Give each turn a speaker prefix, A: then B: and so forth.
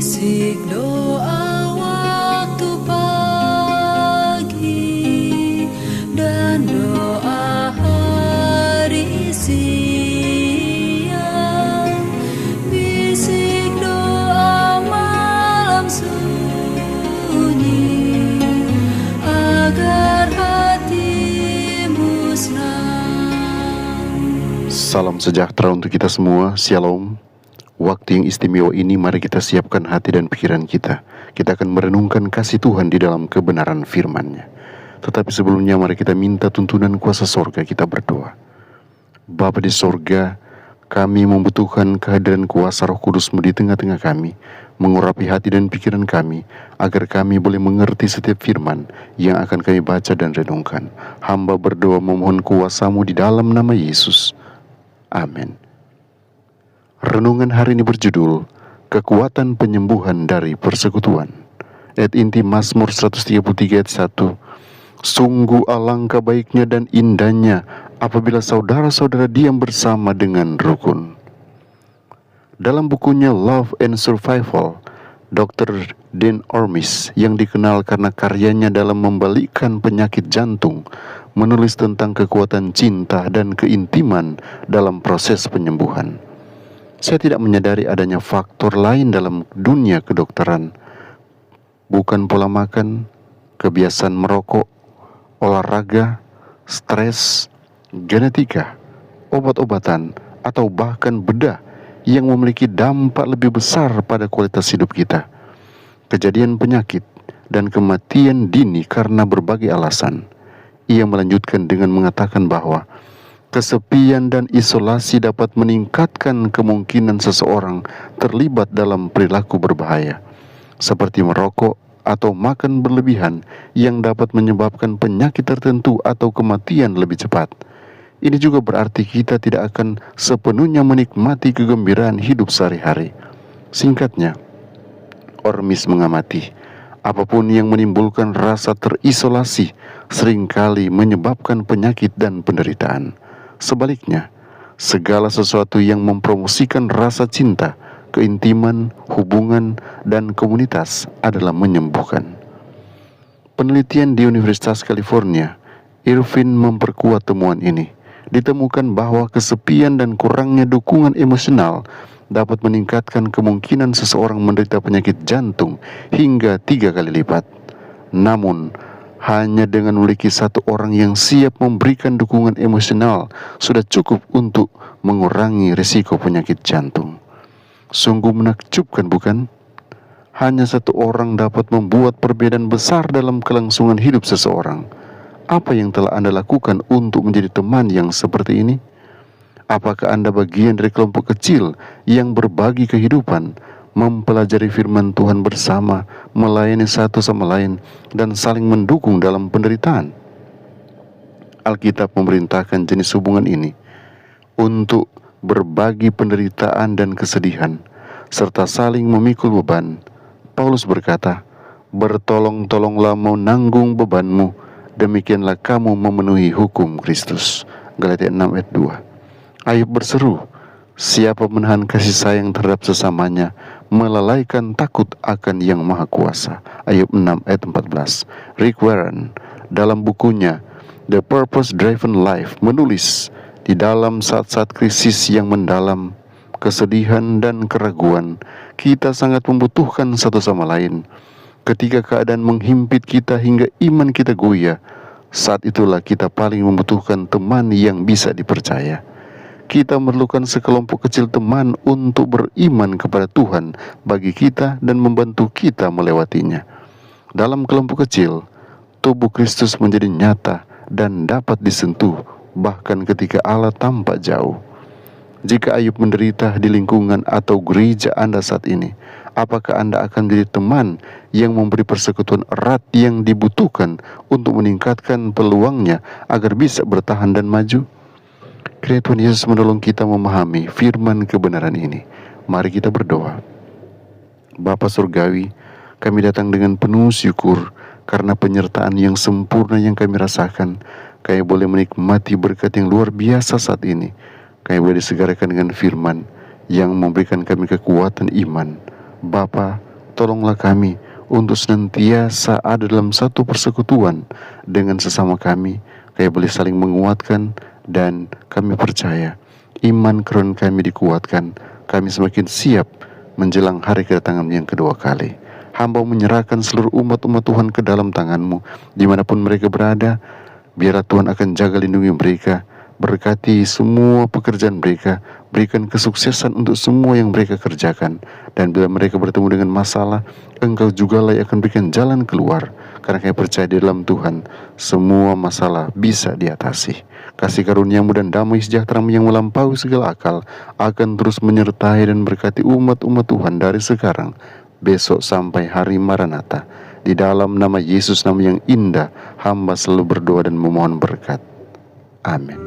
A: Bisik doa waktu pagi dan doa hari siang, bisik doa malam sunyi agar hatimu senang.
B: Salam sejahtera untuk kita semua, Shalom. Waktu yang istimewa ini mari kita siapkan hati dan pikiran kita. Kita akan merenungkan kasih Tuhan di dalam kebenaran firman-Nya. Tetapi sebelumnya mari kita minta tuntunan kuasa sorga, kita berdoa. Bapa di sorga, kami membutuhkan kehadiran kuasa Roh Kudus-Mu di tengah-tengah kami, mengurapi hati dan pikiran kami, agar kami boleh mengerti setiap firman yang akan kami baca dan renungkan. Hamba berdoa memohon kuasa-Mu di dalam nama Yesus. Amin. Renungan hari ini berjudul Kekuatan Penyembuhan dari Persekutuan. Ayat inti Mazmur 133 ayat 1. Sungguh alangkah baiknya dan indahnya apabila saudara-saudara diam bersama dengan rukun. Dalam bukunya Love and Survival, Dr. Dan Ormis yang dikenal karena karyanya dalam membalikkan penyakit jantung, menulis tentang kekuatan cinta dan keintiman dalam proses penyembuhan. Saya tidak menyadari adanya faktor lain dalam dunia kedokteran, bukan pola makan, kebiasaan merokok, olahraga, stres, genetika, obat-obatan, atau bahkan bedah yang memiliki dampak lebih besar pada kualitas hidup kita. Kejadian penyakit dan kematian dini karena berbagai alasan. Ia melanjutkan dengan mengatakan bahwa kesepian dan isolasi dapat meningkatkan kemungkinan seseorang terlibat dalam perilaku berbahaya, seperti merokok atau makan berlebihan yang dapat menyebabkan penyakit tertentu atau kematian lebih cepat. Ini juga berarti kita tidak akan sepenuhnya menikmati kegembiraan hidup sehari-hari. Singkatnya, Ormis mengamati, apapun yang menimbulkan rasa terisolasi seringkali menyebabkan penyakit dan penderitaan. Sebaliknya, segala sesuatu yang mempromosikan rasa cinta, keintiman, hubungan, dan komunitas adalah menyembuhkan. Penelitian di Universitas California, Irvine memperkuat temuan ini. Ditemukan bahwa kesepian dan kurangnya dukungan emosional dapat meningkatkan kemungkinan seseorang menderita penyakit jantung hingga 3 kali lipat. Namun, hanya dengan memiliki satu orang yang siap memberikan dukungan emosional sudah cukup untuk mengurangi risiko penyakit jantung. Sungguh menakjubkan, bukan? Hanya satu orang dapat membuat perbedaan besar dalam kelangsungan hidup seseorang. Apa yang telah Anda lakukan untuk menjadi teman yang seperti ini? Apakah Anda bagian dari kelompok kecil yang berbagi kehidupan, mempelajari firman Tuhan bersama, melayani satu sama lain, dan saling mendukung dalam penderitaan? Alkitab memerintahkan jenis hubungan ini untuk berbagi penderitaan dan kesedihan, serta saling memikul beban. Paulus berkata, bertolong-tolonglah menanggung bebanmu, demikianlah kamu memenuhi hukum Kristus. Galatia 6 ayat 2. Ayub berseru, siapa menahan kasih sayang terhadap sesamanya, melalaikan takut akan Yang Maha Kuasa. Ayub 6 ayat 14. Rick Warren dalam bukunya The Purpose Driven Life menulis, di dalam saat-saat krisis yang mendalam, kesedihan dan keraguan, kita sangat membutuhkan satu sama lain. Ketika keadaan menghimpit kita hingga iman kita goyah, saat itulah kita paling membutuhkan teman yang bisa dipercaya. Kita memerlukan sekelompok kecil teman untuk beriman kepada Tuhan bagi kita dan membantu kita melewatinya. Dalam kelompok kecil, tubuh Kristus menjadi nyata dan dapat disentuh, bahkan ketika Allah tampak jauh. Jika Ayub menderita di lingkungan atau gereja Anda saat ini, apakah Anda akan menjadi teman yang memberi persekutuan erat yang dibutuhkan untuk meningkatkan peluangnya agar bisa bertahan dan maju? Kiranya Tuhan Yesus menolong kita memahami firman kebenaran ini. Mari kita berdoa. Bapa Surgawi, kami datang dengan penuh syukur karena penyertaan yang sempurna yang kami rasakan. Kami boleh menikmati berkat yang luar biasa saat ini. Kami boleh disegarakan dengan firman yang memberikan kami kekuatan iman. Bapa, tolonglah kami untuk senantiasa ada dalam satu persekutuan dengan sesama kami, kami boleh saling menguatkan, dan kami percaya iman keren kami dikuatkan, kami semakin siap menjelang hari kedatangan yang kedua kali. Hamba menyerahkan seluruh umat-umat Tuhan ke dalam tangan-Mu, dimanapun mereka berada. Biarlah Tuhan akan jaga lindungi mereka, berkati semua pekerjaan mereka, berikan kesuksesan untuk semua yang mereka kerjakan. Dan bila mereka bertemu dengan masalah, Engkau jugalah yang akan berikan jalan keluar, karena kami percaya di dalam Tuhan semua masalah bisa diatasi. Kasih karunia-Mu dan damai sejahtera-Mu yang melampaui segala akal akan terus menyertai dan berkati umat-umat Tuhan dari sekarang, besok sampai hari Maranatha. Di dalam nama Yesus, nama yang indah, hamba selalu berdoa dan memohon berkat. Amin.